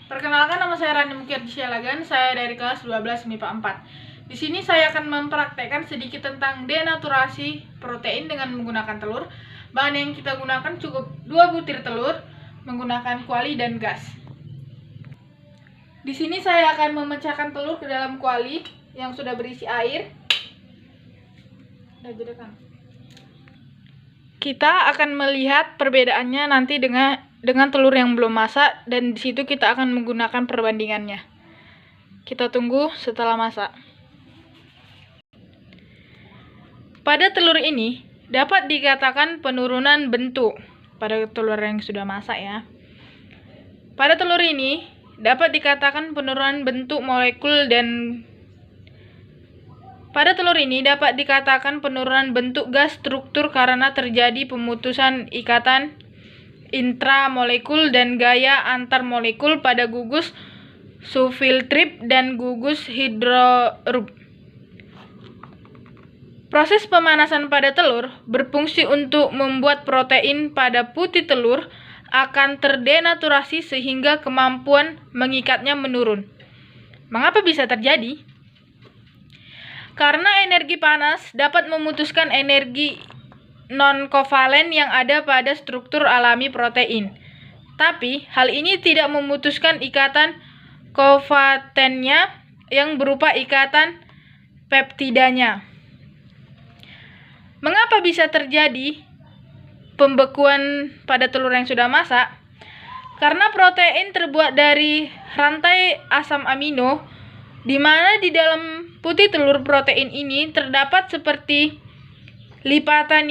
Perkenalkan, nama saya Rani Mukir Sialagan, saya dari kelas 12 MIPA 4. Di sini saya akan mempraktekkan sedikit tentang denaturasi protein dengan menggunakan telur. Bahan yang kita gunakan cukup 2 butir telur menggunakan kuali dan gas. Di sini saya akan memecahkan telur ke dalam kuali yang sudah berisi air. Kita akan melihat perbedaannya nanti dengan telur yang belum masak, dan di situ kita akan menggunakan perbandingannya. Kita tunggu setelah masak. Pada telur ini dapat dikatakan penurunan bentuk pada telur yang sudah masak ya. Pada telur ini dapat dikatakan penurunan bentuk molekul dan pada telur ini dapat dikatakan penurunan bentuk gas struktur karena terjadi pemutusan ikatan intramolekul dan gaya antar molekul pada gugus sufiltrip dan gugus hidrorub. Proses pemanasan pada telur berfungsi untuk membuat protein pada putih telur akan terdenaturasi sehingga kemampuan mengikatnya menurun. Mengapa bisa terjadi? Karena energi panas dapat memutuskan energi non-kovalen yang ada pada struktur alami protein. Tapi, hal ini tidak memutuskan ikatan kovalennya yang berupa ikatan peptidanya. Mengapa bisa terjadi pembekuan pada telur yang sudah masak? Karena protein terbuat dari rantai asam amino, di mana di dalam putih telur protein ini terdapat seperti lipatan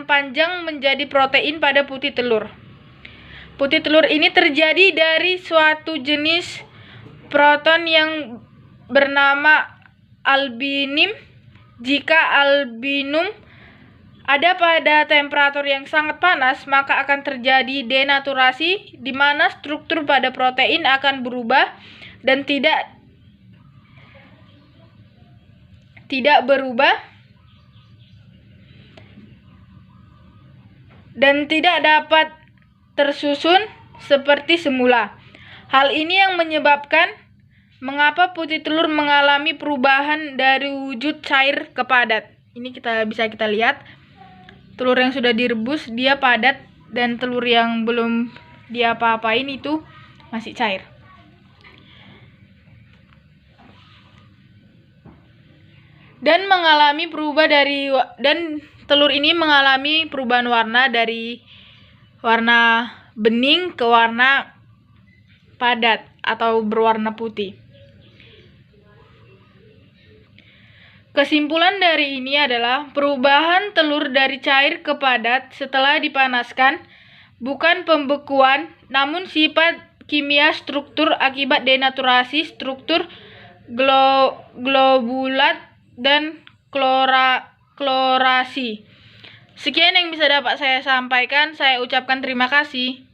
panjang menjadi protein pada putih telur. Putih telur ini terjadi dari suatu jenis protein yang bernama albumin. Jika albumin ada pada temperatur yang sangat panas, maka akan terjadi denaturasi di mana struktur pada protein akan berubah dan tidak berubah dan tidak dapat tersusun seperti semula. Hal ini yang menyebabkan mengapa putih telur mengalami perubahan dari wujud cair ke padat. Ini bisa kita lihat. Telur yang sudah direbus dia padat, dan telur yang belum diapa-apain itu masih cair. Dan telur ini mengalami perubahan warna dari warna bening ke warna padat atau berwarna putih. Kesimpulan dari ini adalah perubahan telur dari cair ke padat setelah dipanaskan bukan pembekuan, namun sifat kimia struktur akibat denaturasi struktur globulat dan klorasi. Sekian yang bisa dapat saya sampaikan. Saya ucapkan terima kasih.